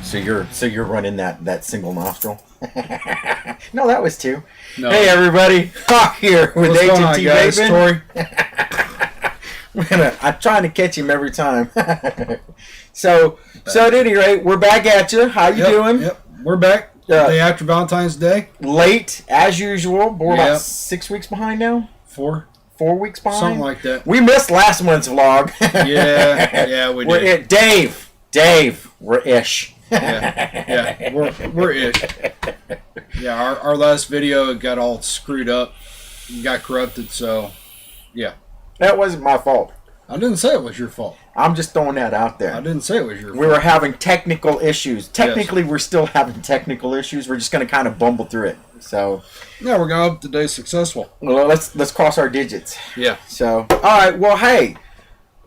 So you're running that single nostril? No, that was two. No. Hey everybody, Hawk here with What's going on, HT guys? Vaping. Tori. I'm trying to catch him every time. So at any rate, we're back at you. How you doing? Yep, we're back. Day after Valentine's Day. Late as usual. We're about 6 weeks behind now. 4 weeks behind. Something like that. We missed last month's vlog. Yeah, we did. Dave, we're ish. Yeah, we're ish. Yeah, our last video got all screwed up, got corrupted. So, yeah, that wasn't my fault. I didn't say it was your fault. I'm just throwing that out there. I didn't say it was your fault. We were having technical issues. Technically, we're still having technical issues. We're just going to kind of bumble through it. So, yeah, we're going to hope today's successful. Well, let's cross our digits. Yeah. So, all right. Well, hey.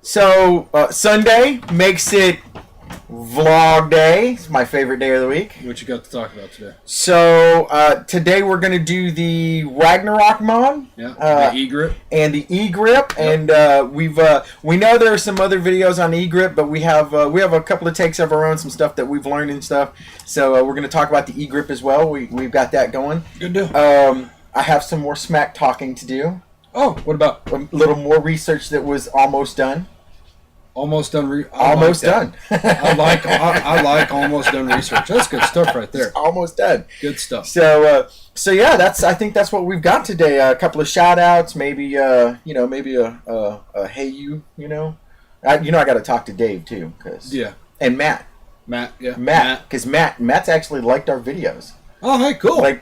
So Sunday makes it vlog day. It's my favorite day of the week. What you got to talk about today? So today we're going to do the Ragnarok mod. Yeah. The e-grip. And the e-grip. Yep. And we know there are some other videos on e-grip, but we have a couple of takes of our own, some stuff that we've learned and stuff. So we're going to talk about the e-grip as well. We've got that going. Good deal. I have some more smack talking to do. Oh, what about? A little more research that was almost done. Almost done. Almost done. I like almost done research. That's good stuff right there. It's almost done. Good stuff. So yeah, I think that's what we've got today. A couple of shout outs, maybe maybe a hey you, I got to talk to Dave too, and Matt, because Matt's actually liked our videos. Oh, hey, cool. Hey,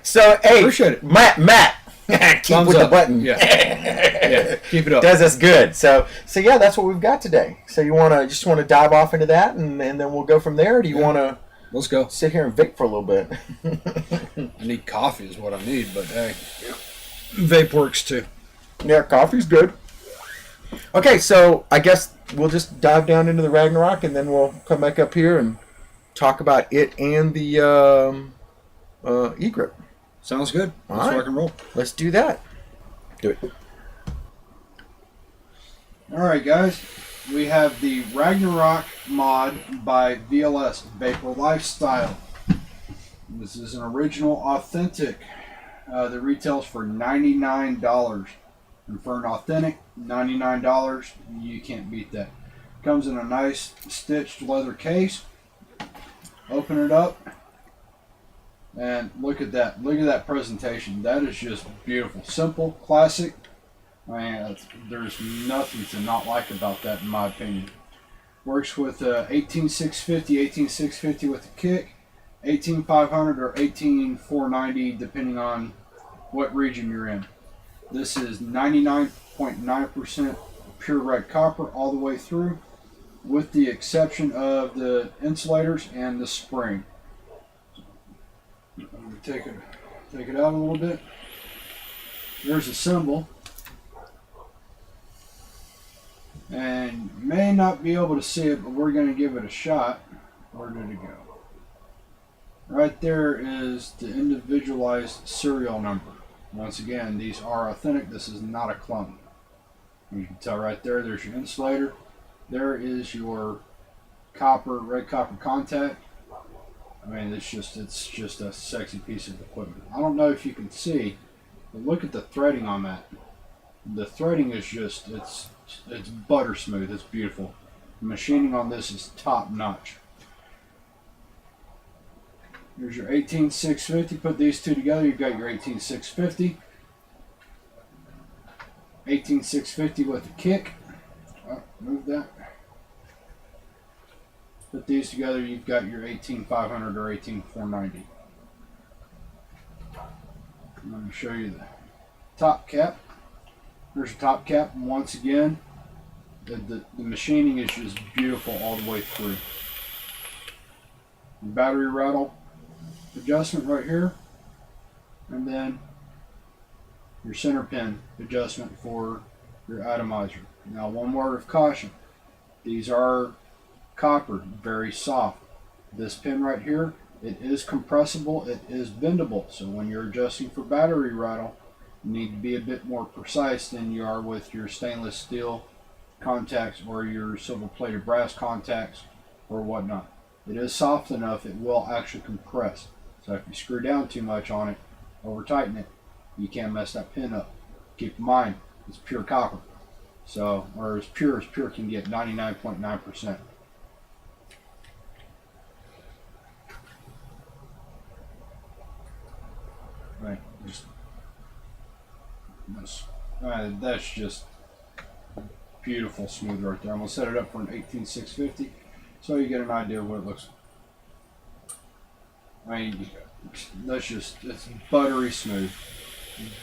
appreciate it, Matt. Keep Thumbs with up. The button. Yeah, keep it up. Does us good. So yeah, that's what we've got today. So you want to dive off into that, and then we'll go from there. Or do you want to? Let's go. Sit here and vape for a little bit. I need coffee is what I need, but hey, vape works too. Yeah, coffee's good. Okay, so I guess we'll just dive down into the Ragnarok, and then we'll come back up here and talk about it and the e-grip. Sounds good. Let's rock and roll. Let's do that. Do it. All right, guys. We have the Ragnarok mod by VLS, Vapor Lifestyle. This is an original, authentic. The retails for $99. And for an authentic, $99, you can't beat that. Comes in a nice stitched leather case. Open it up. And look at that. Look at that presentation. That is just beautiful. Simple, classic. Man, there's nothing to not like about that in my opinion. Works with 18650, 18650 with a kick, 18500 or 18490 depending on what region you're in. This is 99.9% pure red copper all the way through, with the exception of the insulators and the spring. I'm going to take it out a little bit. There's a symbol. And you may not be able to see it, but we're going to give it a shot. Where did it go? Right there is the individualized serial number. Once again, these are authentic. This is not a clone. You can tell right there, there's your insulator. There is your red copper contact. I mean, it's just a sexy piece of equipment. I don't know if you can see, but look at the threading on that. The threading is just, it's butter smooth. It's beautiful. The machining on this is top notch. Here's your 18650. Put these two together, you've got your 18650. 18650 with a kick. Oh, move that. Put these together, you've got your 18500 or 18490. I'm going to show you the top cap. Here's your top cap. Once again, the machining is just beautiful all the way through. The battery rattle adjustment right here, and then your center pin adjustment for your atomizer. Now, one word of caution: these are copper, very soft. This pin right here, it is compressible, it is bendable, so when you're adjusting for battery rattle, you need to be a bit more precise than you are with your stainless steel contacts or your silver plated brass contacts or whatnot. it is soft enough it will actually compress. So if you screw down too much on it, over tighten it, you can't mess that pin up. Keep in mind, it's pure copper. So, or as pure can get, 99.9%. Right, that's just beautiful smooth right there. I'm gonna set it up for an 18650, so you get an idea of what it looks like. I mean, it's buttery smooth,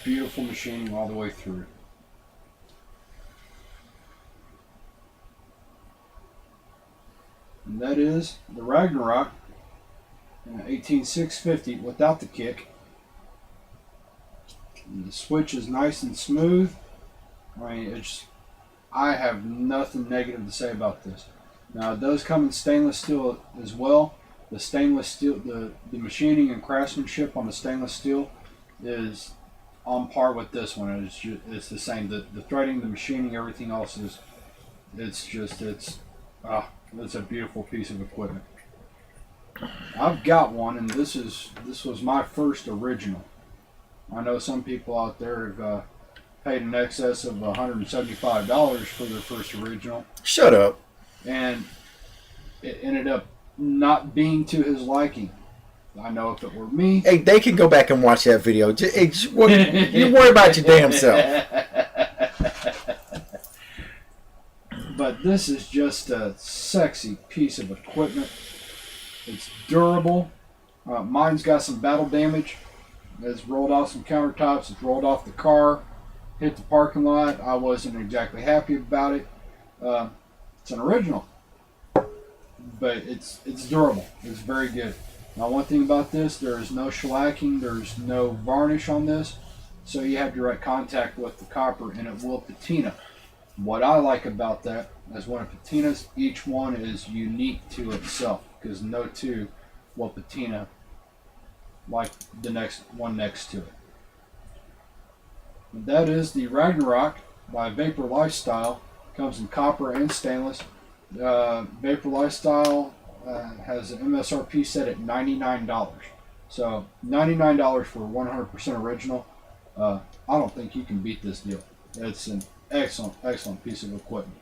beautiful machining all the way through it. And that is the Ragnarok, an 18650 without the kick. And the switch is nice and smooth. I mean, I have nothing negative to say about this. Now, it does come in stainless steel as well. The stainless steel, the machining and craftsmanship on the stainless steel is on par with this one. It's the same. The threading, the machining, everything else is. It's a beautiful piece of equipment. I've got one, and this was my first original. I know some people out there have paid in excess of $175 for their first original. Shut up. And it ended up not being to his liking. I know if it were me... Hey, they can go back and watch that video. You worry about your damn self. But this is just a sexy piece of equipment. It's durable. Mine's got some battle damage. It's rolled off some countertops. It's rolled off the car. Hit the parking lot. I wasn't exactly happy about it. It's an original, but it's durable. It's very good. Now, one thing about this, there is no shellacking. There's no varnish on this, so you have direct contact with the copper, and it will patina. What I like about that is when it patinas, each one is unique to itself, because no two will patina like the next one next to it. And that is the Ragnarok by Vapor Lifestyle. Comes in copper and stainless. Vapor Lifestyle has an MSRP set at $99. So $99 for 100% original. I don't think you can beat this deal. It's an excellent piece of equipment.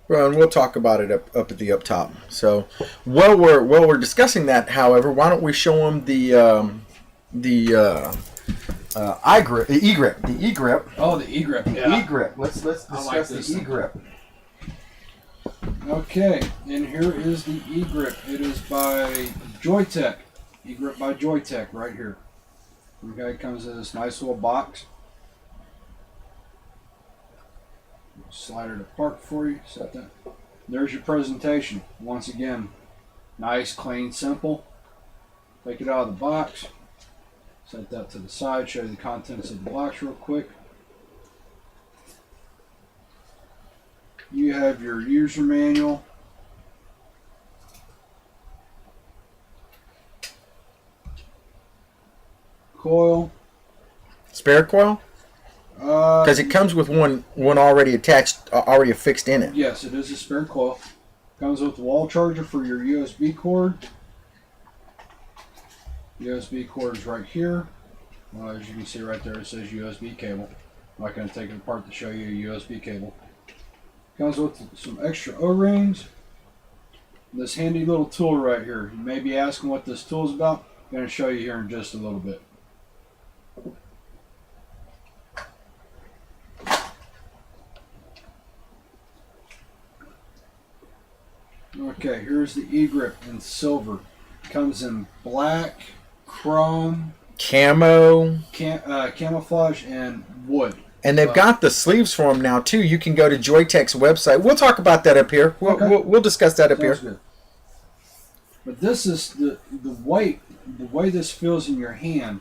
Well, and we'll talk about it up at top. So while we're discussing that, however, why don't we show them the e-grip. Oh, the e-grip. Yeah. E-grip. Let's discuss the e-grip. Okay, and here is the e-grip. It is by Joytech. E-grip by Joytech right here. Okay, it comes in this nice little box. Slide it apart for you. Set that. There's your presentation. Once again, nice, clean, simple. Take it out of the box. Set that to the side. Show you the contents of the box real quick. You have your user manual. Coil. Spare coil? Because it comes with one already attached, already affixed in it. Yes, it is a spare coil. Comes with the wall charger for your USB cord. USB cord is right here. As you can see right there, it says USB cable. I'm not going to take it apart to show you a USB cable. Comes with some extra O-rings. This handy little tool right here. You may be asking what this tool is about. I'm going to show you here in just a little bit. Okay, here's the e-grip in silver. Comes in black, chrome, camo, camouflage, and wood. And they've got the sleeves for them now too. You can go to Joytech's website. We'll talk about that up here. We'll discuss that up here. Good. But this is the weight. The way this feels in your hand,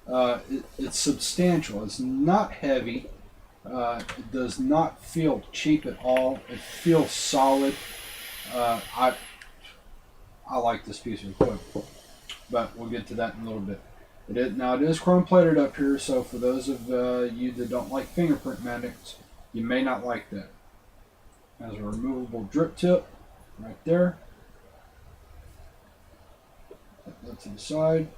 it's substantial. It's not heavy. It does not feel cheap at all. It feels solid. I like this piece of equipment, but we'll get to that in a little bit. It is chrome plated up here, so for those of you that don't like fingerprint magnets, you may not like that. Has a removable drip tip right there. That to the side.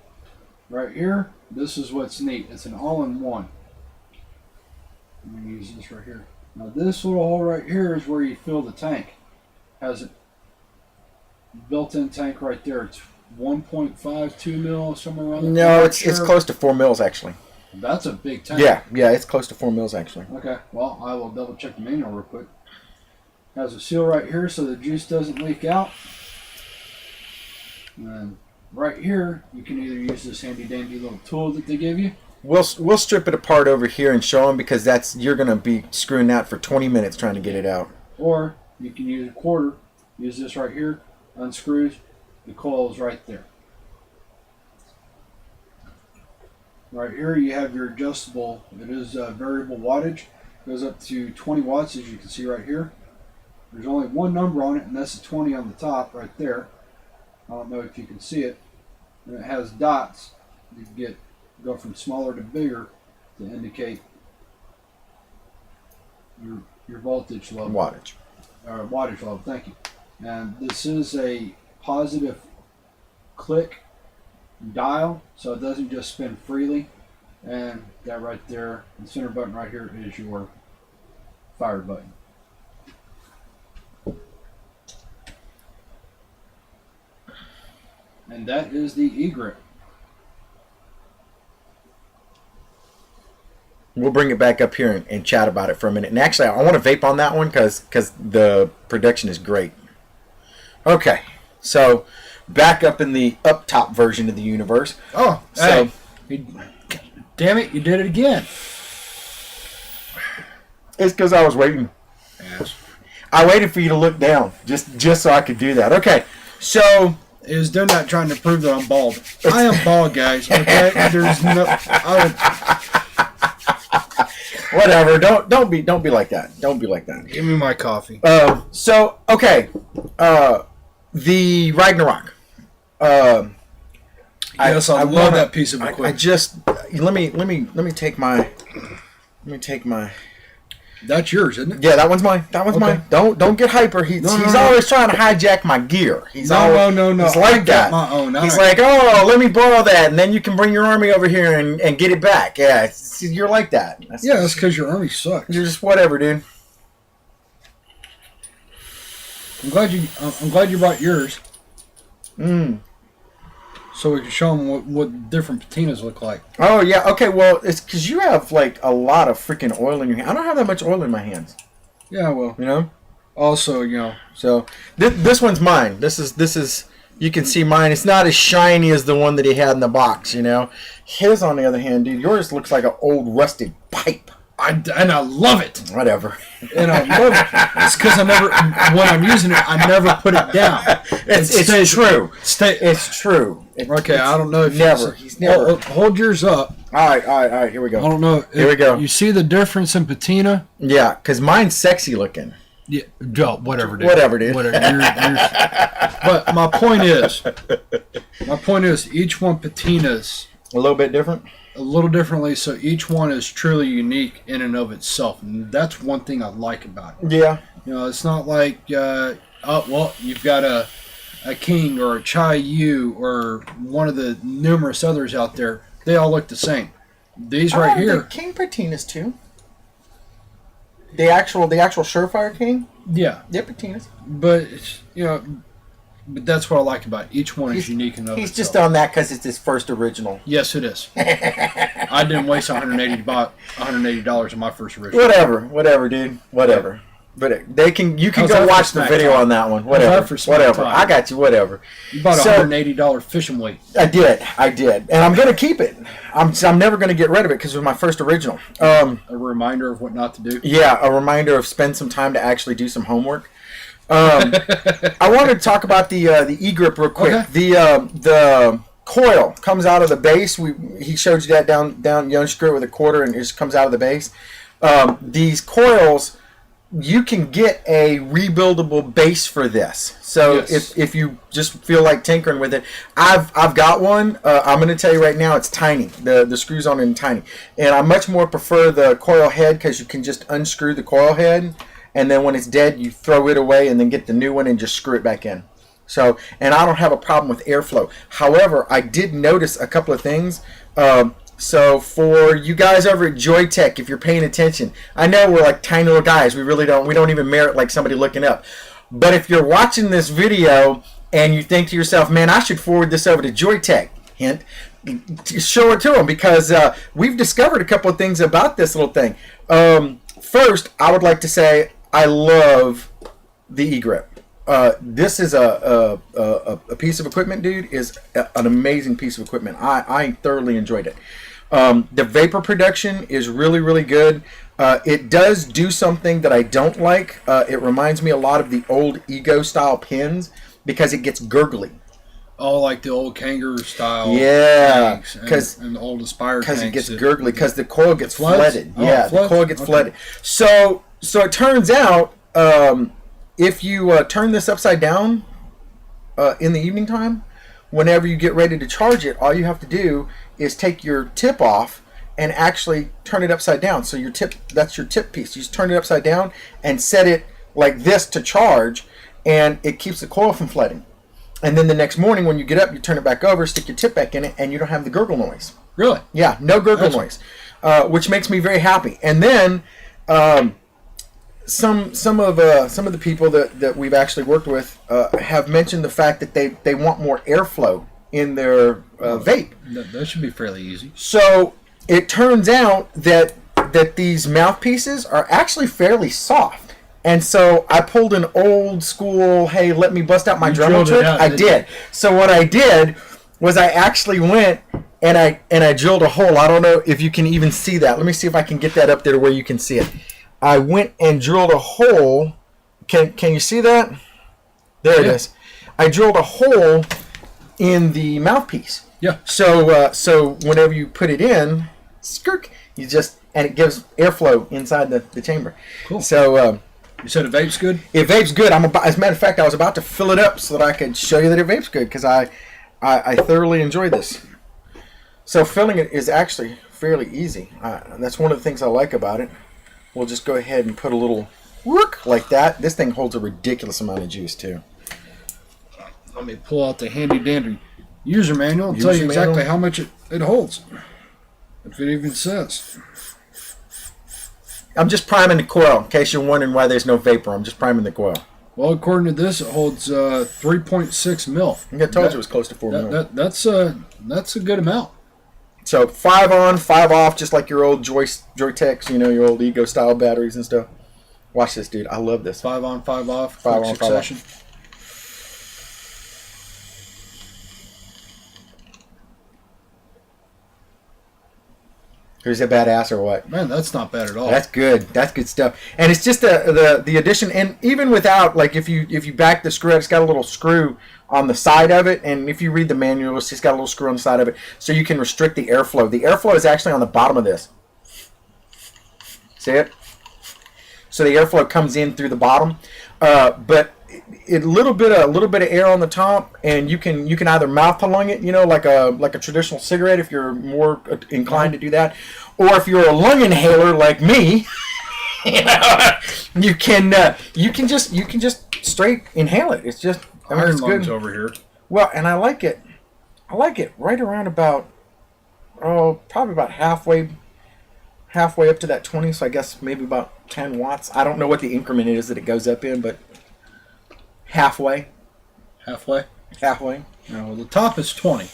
Right here, this is what's neat. It's an all-in-one. I'm going to use this right here. Now this little hole right here is where you fill the tank. Has a built-in tank right there. It's 1.52 mil, somewhere around there. No, it's close to 4 mils actually. That's a big tank. Yeah, it's close to 4 mils actually. Okay, well, I will double check the manual real quick. Has a seal right here so the juice doesn't leak out. And right here, you can either use this handy dandy little tool that they give you. We'll strip it apart over here and show them, because you're going to be screwing that for 20 minutes trying to get it out. Or you can use a quarter. Use this right here. Unscrews. The coil is right there. Right here you have your adjustable. It is variable wattage. Goes up to 20 watts, as you can see right here. There's only one number on it, and that's a 20 on the top right there. I don't know if you can see it. And it has dots. You can go from smaller to bigger to indicate your voltage level. Wattage. Wattage level, thank you. And this is a positive click dial, so it doesn't just spin freely. And that right there, the center button right here, is your fire button. And that is the e-grip. We'll bring it back up here and chat about it for a minute. And actually, I want to vape on that one because the production is great. Okay, so back up in the up top version of the universe. Oh, so hey, damn it, you did it again. It's because I was waiting. Yes. I waited for you to look down just so I could do that. Okay, so it was doing that trying to prove that I'm bald. I am bald, guys. Okay, there's no. Whatever. Don't be like that. Don't be like that. Give me my coffee. So okay, the Ragnarok. Yes, I love that piece of equipment. I just let me take my. That's yours, isn't it? Yeah, that one's mine. That one's mine. Don't get hyper. He's always trying to hijack my gear. No. He's like that. My own. He's like, oh, let me borrow that, and then you can bring your army over here and get it back. Yeah, you're like that. That's because your army sucks. You're just whatever, dude. I'm glad you brought yours. So we can show them what different patinas look like. Oh, yeah. Okay, well, it's because you have, like, a lot of freaking oil in your hand. I don't have that much oil in my hands. Yeah, well. You know? Also, you know. So, this one's mine. This is, you can see mine. It's not as shiny as the one that he had in the box, you know? His, on the other hand, dude, yours looks like an old rusted pipe. And I love it. Whatever. And I love it. It's because when I'm using it, I never put it down. It's true. It's true. Okay, I don't know if he's never. Hold yours up. All right. Here we go. I don't know. Here we go. You see the difference in patina? Yeah, because mine's sexy looking. Yeah, whatever, dude. Whatever, dude. But my point is, each one patinas a little bit different. A little differently, so each one is truly unique in and of itself, and that's one thing I like about it. Yeah. You know, it's not like, you've got a King or a Chai Yu or one of the numerous others out there. They all look the same. These right here. The King patinas too. The actual Surefire King. Yeah. They're patinas. But but that's what I like about it. Each one is unique in and of itself. He's just on that because it's his first original. Yes, it is. I didn't waste $180 on my first original. Whatever, dude. Whatever. But you can go watch the video on that one. Whatever. I got you. Whatever. You bought a $180 fishing weight. I did, and I'm gonna keep it. I'm never gonna get rid of it because it was my first original. A reminder of what not to do. Yeah, a reminder of spend some time to actually do some homework. I wanted to talk about the e-grip real quick. Okay. The coil comes out of the base. He showed you that down. You unscrew it with a quarter and it just comes out of the base. These coils, you can get a rebuildable base for this. So yes. if you just feel like tinkering with it, I've got one. I'm going to tell you right now, it's tiny. The screws on it are tiny, and I much more prefer the coil head because you can just unscrew the coil head. And then when it's dead, you throw it away and then get the new one and just screw it back in. So, and I don't have a problem with airflow. However, I did notice a couple of things. So for you guys over at Joytech, if you're paying attention, I know we're like tiny little guys. We don't even merit like somebody looking up. But if you're watching this video and you think to yourself, man, I should forward this over to Joytech, hint, show it to them, because we've discovered a couple of things about this little thing. First, I would like to say I love the e-grip. This is a piece of equipment, dude. Is an amazing piece of equipment. I thoroughly enjoyed it. The vapor production is really, really good. It does do something that I don't like. It reminds me a lot of the old Ego style pins because it gets gurgly. Oh, like the old Kangaroo style. Yeah, and the old Aspire tanks. Because it gets gurgly because the coil gets flooded. Oh, yeah, the coil gets flooded. So it turns out if you turn this upside down in the evening time, whenever you get ready to charge it, all you have to do is take your tip off and actually turn it upside down. So that's your tip piece. You just turn it upside down and set it like this to charge, and it keeps the coil from flooding. And then the next morning when you get up, you turn it back over, stick your tip back in it, and you don't have the gurgle noise. Really? Yeah, no gurgle noise, which makes me very happy. And then some of the people that we've actually worked with have mentioned the fact that they want more airflow in their vape. That should be fairly easy. So it turns out that these mouthpieces are actually fairly soft. And so I pulled an old school, hey, let me bust out my Dremel trick. I did. So what I did was I actually went and I drilled a hole. I don't know if you can even see that. Let me see if I can get that up there to where you can see it. I went and drilled a hole. Can you see that? There it is. I drilled a hole in the mouthpiece. Yeah. So whenever you put it in, skirk, and it gives airflow inside the chamber. Cool. So you said it vapes good? It vapes good. As a matter of fact, I was about to fill it up so that I could show you that it vapes good because I thoroughly enjoy this. So filling it is actually fairly easy. That's one of the things I like about it. We'll just go ahead and put a little work like that. This thing holds a ridiculous amount of juice too. Let me pull out the handy dandy user manual and tell you exactly how much it holds. If it even says. I'm just priming the coil in case you're wondering why there's no vapor. I'm just priming the coil. Well, according to this, it holds 3.6 mil. I think I told you it was close to 4 mil. That's a good amount. So 5 on, 5 off, just like your old Joytechs, your old Ego style batteries and stuff. Watch this, dude. I love this. 5 on, 5 off. 5 on, 5 off. Is that badass or what? Man, that's not bad at all. That's good. That's good stuff. And it's just the addition, and even without, like if you back the screw, it's got a little screw on the side of it, and if you read the manual, it's just got a little screw on the side of it, so you can restrict the airflow. The airflow is actually on the bottom of this. See it? So the airflow comes in through the bottom, but a little bit of air on the top, and you can either mouth lung it, like a traditional cigarette if you're more inclined to do that, or if you're a lung inhaler like me, you can just straight inhale it. It's just iron lungs over here. Well, and I like it right around about probably about halfway up to that 20, so I guess maybe about 10 watts. I don't know what the increment is that it goes up in, but halfway. Halfway? Halfway. No, the top is 20.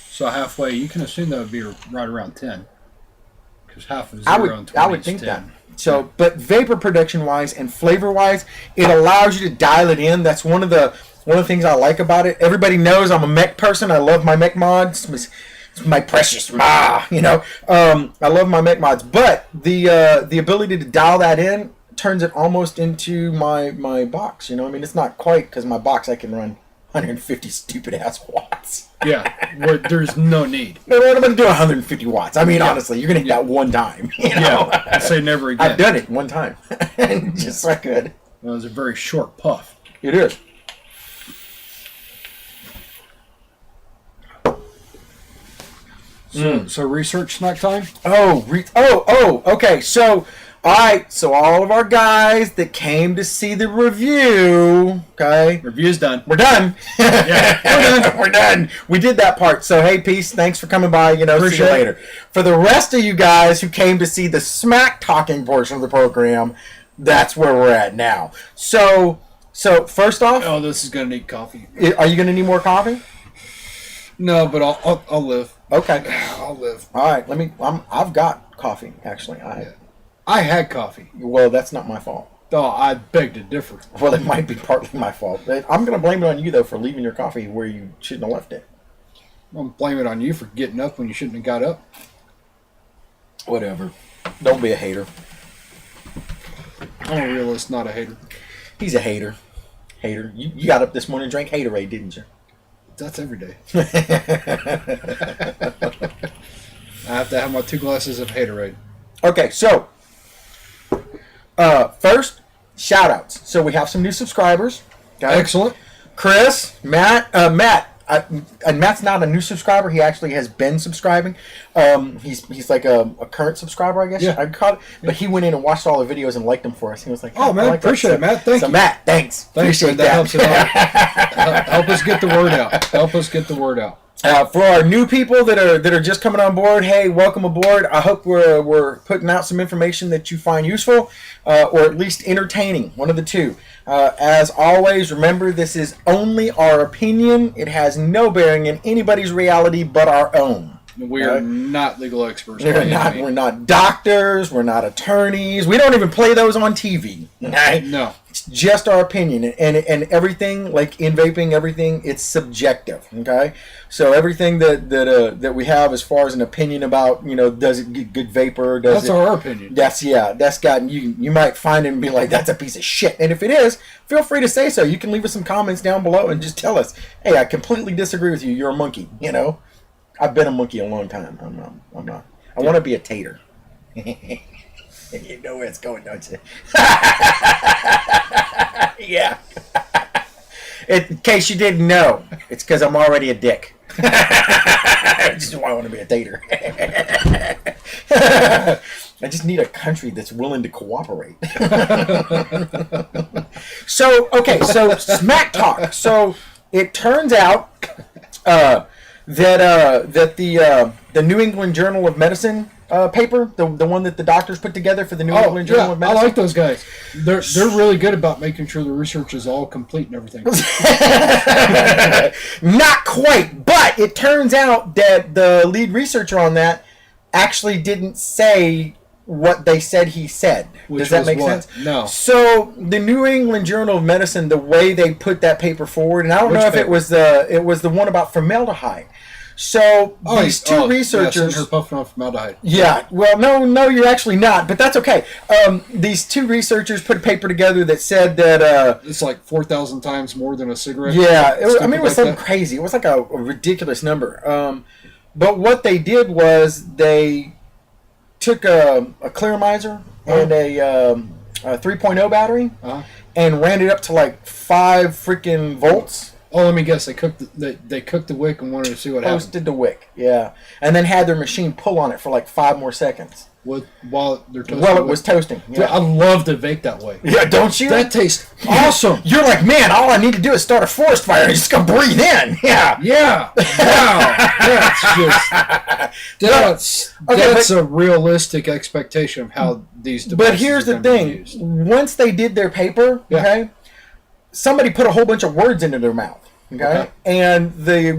So halfway, you can assume that would be right around 10. Because half of 0 and 20 I would is think 10. that. So, but vapor production-wise and flavor-wise, it allows you to dial it in. That's one of the things I like about it. Everybody knows I'm a mech person. I love my mech mods. It's my precious ma, I love my mech mods. But the ability to dial that in turns it almost into my box. It's not quite, because my box I can run 150 stupid ass watts. Yeah, where there's no need. No, I'm going to do 150 watts. Honestly, you're going to hit that one time. Yeah, I say never again. I've done it one time, and just so good. Well, it was a very short puff. It is. So research snack time. Okay. So All right, so all of our guys that came to see the review, okay? Review's done. We're done. Yeah, we're done. We're done. We did that part. So, hey, peace. Thanks for coming by. You know, see you later. For the rest of you guys who came to see the smack talking portion of the program, that's where we're at now. So first off... Oh, this is going to need coffee. Are you going to need more coffee? No, but I'll live. Okay. I'll live. All right. I've got coffee, actually. I had coffee. Well, that's not my fault. Oh, I beg to differ. Well, it might be partly my fault. I'm going to blame it on you, though, for leaving your coffee where you shouldn't have left it. I'm blaming it on you for getting up when you shouldn't have got up. Whatever. Don't be a hater. I'm a realist, not a hater. He's a hater. Hater. You got up this morning and drank Haterade, didn't you? That's every day. I have to have my 2 glasses of Haterade. Okay, so first, shout-outs. So we have some new subscribers. Okay. Excellent. Chris, Matt, and Matt's not a new subscriber. He actually has been subscribing. He's like a current subscriber, I guess. Yeah. I'd call it. But he went in and watched all the videos and liked them for us. He was like, "Oh man, like appreciate it, Matt. Thank you." So Matt, thanks. Appreciate that. Helps it out. Help us get the word out. Help us get the word out. For our new people that are just coming on board, hey, welcome aboard. I hope we're putting out some information that you find useful, or at least entertaining. One of the two. As always, remember this is only our opinion. It has no bearing in anybody's reality but our own. We are not legal experts. We're not doctors. We're not attorneys. We don't even play those on TV. Okay? No. It's just our opinion. And everything, like in vaping, everything, it's subjective. Okay? So everything that we have as far as an opinion about, does it get good vapor? That's our opinion. That's gotten you might find it and be like, that's a piece of shit. And if it is, feel free to say so. You can leave us some comments down below and just tell us, hey, I completely disagree with you. You're a monkey, I've been a monkey a long time. I'm not. I want to be a tater. You know where it's going, don't you? Yeah. In case you didn't know, it's because I'm already a dick. That's just why I want to be a tater. I just need a country that's willing to cooperate. So smack talk. So it turns out that the New England Journal of Medicine paper, the one that the doctors put together for the New England Journal of Medicine. I like those guys. They're really good about making sure the research is all complete and everything. Not quite, but it turns out that the lead researcher on that actually didn't say what they said he said. Does that make sense? No. So the New England Journal of Medicine, the way they put that paper forward, and I don't know if it was the one about formaldehyde. So these two researchers, her puffing off formaldehyde. Yeah. Well, no, you're actually not, but that's okay. These two researchers put a paper together that said that it's like 4,000 times more than a cigarette. Yeah. It was something crazy. It was like a ridiculous number. But what they did was they took a Clearmiser and a 3.0 battery and ran it up to like 5 freaking volts. Oh, let me guess. They cooked the wick and wanted to see what happened. Toasted the wick, yeah, and then had their machine pull on it for like 5 more seconds. While they're toasting. While it was toasting. Yeah. Dude, I love to vape that way. Yeah, don't you? That tastes awesome. You're like, man, all I need to do is start a forest fire and just go breathe in. Yeah. Yeah. Wow. That's a realistic expectation of how these devices But here's the thing. Used. Once they did their paper, okay, somebody put a whole bunch of words into their mouth. Okay? And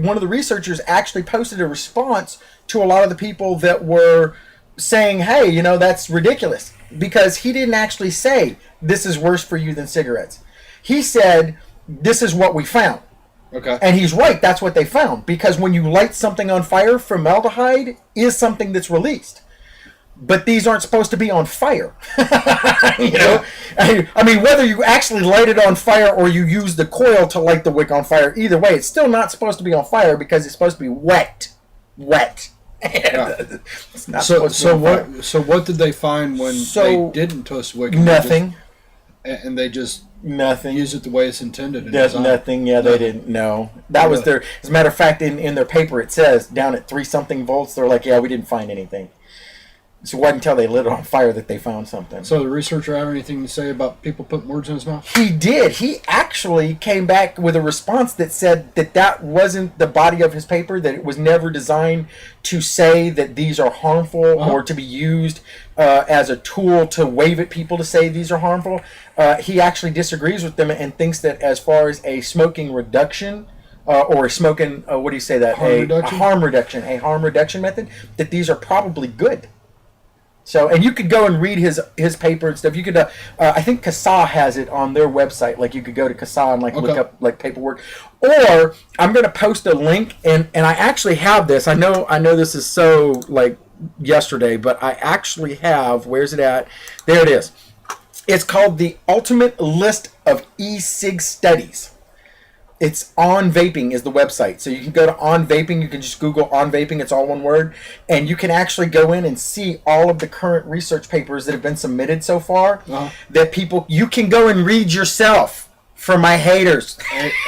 one of the researchers actually posted a response to a lot of the people that were saying, hey, that's ridiculous. Because he didn't actually say, this is worse for you than cigarettes. He said, this is what we found. Okay. And he's right, that's what they found. Because when you light something on fire, formaldehyde is something that's released. But these aren't supposed to be on fire. I mean, whether you actually light it on fire or you use the coil to light the wick on fire, either way, it's still not supposed to be on fire because it's supposed to be wet. It's not supposed to be on fire. So what did they find when they didn't toast wick? Nothing. And they just nothing. Use it the way it's intended. Nothing. Yeah, they didn't know. That was their. As a matter of fact, in their paper, it says down at 3-something volts, they're like, yeah, we didn't find anything. So it wasn't until they lit it on fire that they found something. So the researcher have anything to say about people putting words in his mouth? He did. He actually came back with a response that said that wasn't the body of his paper, that it was never designed to say that these are harmful or to be used as a tool to wave at people to say these are harmful. He actually disagrees with them and thinks that as far as a smoking reduction or smoking, what do you say that? A harm reduction method, that these are probably good. So, and you could go and read his paper and stuff. You could, I think CASA has it on their website. Like you could go to CASA and look up like paperwork. Or I'm going to post a link, and I actually have this. I know this is so like yesterday, but I actually have. Where's it at? There it is. It's called the Ultimate List of E-Cig Studies. It's On Vaping is the website. So you can go to On Vaping. You can just Google On Vaping. It's all one word. And you can actually go in and see all of the current research papers that have been submitted so far that you can go and read yourself. For my haters.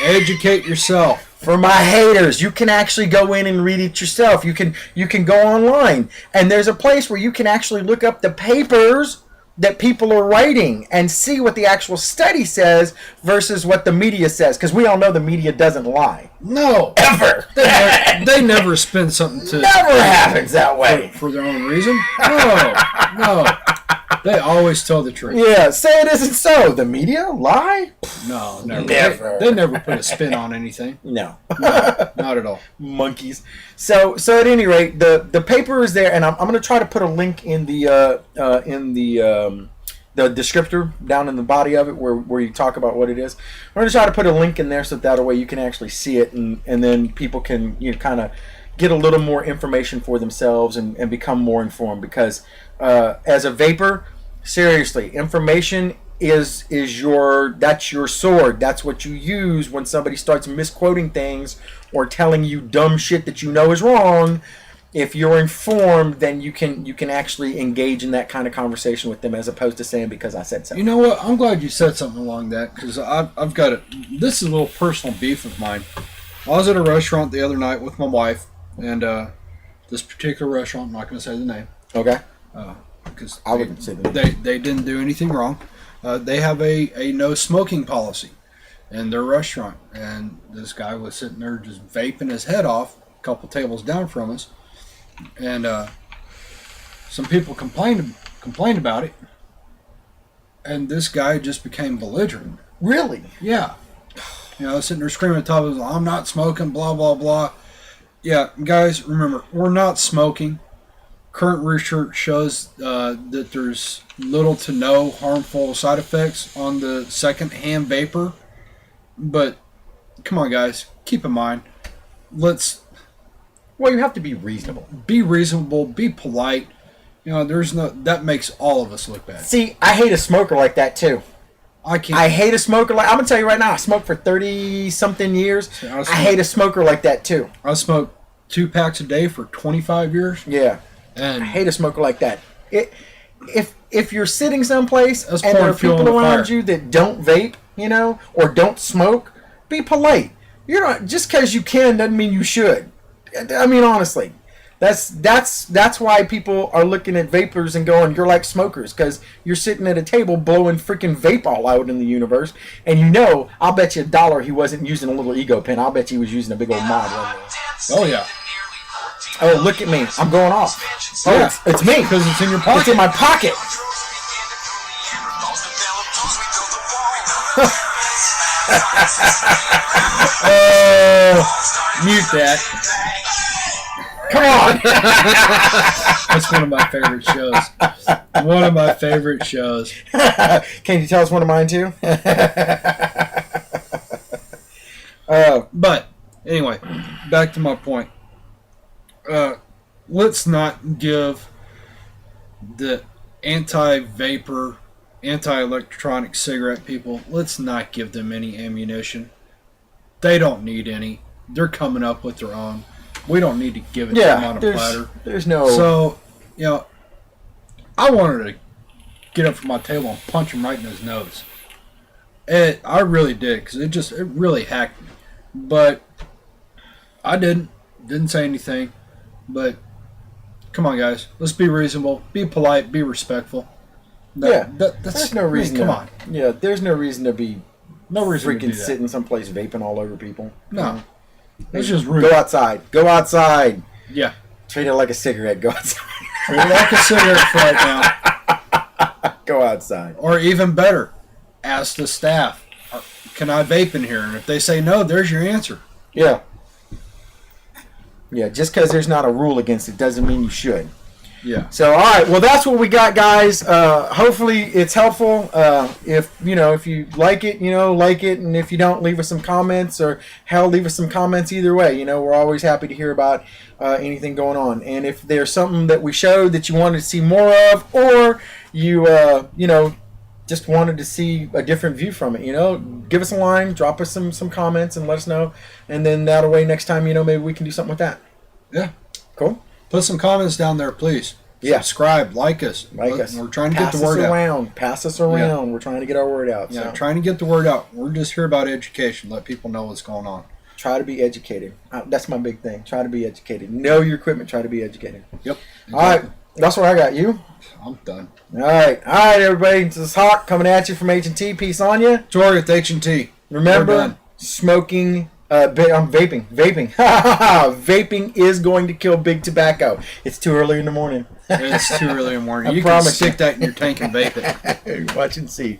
Educate yourself. For my haters, you can actually go in and read it yourself. You can go online. And there's a place where you can actually look up the papers that people are writing and see what the actual study says versus what the media says. Because we all know the media doesn't lie. No. Ever. They never spin something to... Never happens that way. For their own reason? No. They always tell the truth. Yeah, say it isn't so. The media lie? No, never. They never put a spin on anything. No. Not at all. Monkeys. So at any rate, the paper is there, and I'm going to try to put a link in the descriptor down in the body of it where you talk about what it is. I'm going to try to put a link in there so that way you can actually see it, and then people can kind of get a little more information for themselves and become more informed. Because as a vapor, seriously, information is that's your sword. That's what you use when somebody starts misquoting things or telling you dumb shit that you know is wrong. If you're informed, then you can actually engage in that kind of conversation with them, as opposed to saying because I said so. You know what? I'm glad you said something along that, because I've got it. This is a little personal beef of mine. I was at a restaurant the other night with my wife, and this particular restaurant, I'm not going to say the name. Okay. Because I wouldn't say the name. They didn't do anything wrong. They have a no smoking policy in their restaurant, and this guy was sitting there just vaping his head off a couple tables down from us, and some people complained about it, and this guy just became belligerent. Really? Yeah. Sitting there screaming at the top of his lungs, I'm not smoking, blah, blah, blah. Yeah, guys, remember, we're not smoking. Current research shows that there's little to no harmful side effects on the second-hand vapor. But, come on, guys, keep in mind, Well, you have to be reasonable. Be reasonable, be polite. That makes all of us look bad. See, I hate a smoker like that, too. I hate a smoker like... I'm going to tell you right now, I smoked for 30-something years. See, I hate a smoker like that, too. I smoked 2 packs a day for 25 years. Yeah. And I hate a smoker like that. If you're sitting someplace and there are people around you that don't vape, or don't smoke, be polite. Just because you can doesn't mean you should. I mean, honestly. That's why people are looking at vapors and going, you're like smokers, because you're sitting at a table blowing freaking vape all out in the universe, and I'll bet you $1 he wasn't using a little ego pen. I'll bet you he was using a big old mod. Oh, yeah. Oh, look at me. I'm going off. Oh, yeah. It's me. Because it's in your pocket. It's in my pocket. Mute that. Come on. That's one of my favorite shows. One of my favorite shows. Can you tell us one of mine, too? But, anyway, back to my point. Let's not give the anti-vapor, anti-electronic cigarette people, let's not give them any ammunition. They don't need any. They're coming up with their own. We don't need to give it to them on a platter. There's no... So, I wanted to get up from my table and punch him right in his nose. I really did, because it really hacked me. But I didn't say anything. But Come on, guys. Let's be reasonable. Be polite. Be respectful. There's no reason. Come on. Yeah, there's no reason to be freaking sitting someplace vaping all over people. No. It's just rude. Go outside. Go outside. Yeah. Treat it like a cigarette. Go outside. Treat it like a cigarette right now. Go outside. Or even better, ask the staff, can I vape in here? And if they say no, there's your answer. Yeah. Yeah, just because there's not a rule against it doesn't mean you should. Yeah. So, all right. Well, that's what we got, guys. Hopefully, it's helpful. If you like it, like it, and if you don't, leave us some comments, or hell, leave us some comments either way. We're always happy to hear about anything going on. And if there's something that we showed that you wanted to see more of, or you just wanted to see a different view from it, give us a line, drop us some comments, and let us know. And then that way, next time, maybe we can do something with that. Yeah. Cool. Put some comments down there, please. Yeah. Subscribe, like us. We're trying to get the word out. Pass us around. Yeah. We're trying to get our word out. Yeah, trying to get the word out. We're just here about education. Let people know what's going on. Try to be educated. That's my big thing. Try to be educated. Know your equipment. Try to be educated. Yep. Exactly. All right. That's what I got. You? I'm done. All right. All right, everybody. This is Hawk coming at you from H&T. Peace on you. Tori with H&T. Remember, smoking... I'm vaping. Vaping is going to kill big tobacco. It's too early in the morning. It's too early in the morning. You promise can stick that in your tank and vape it. Watch and see.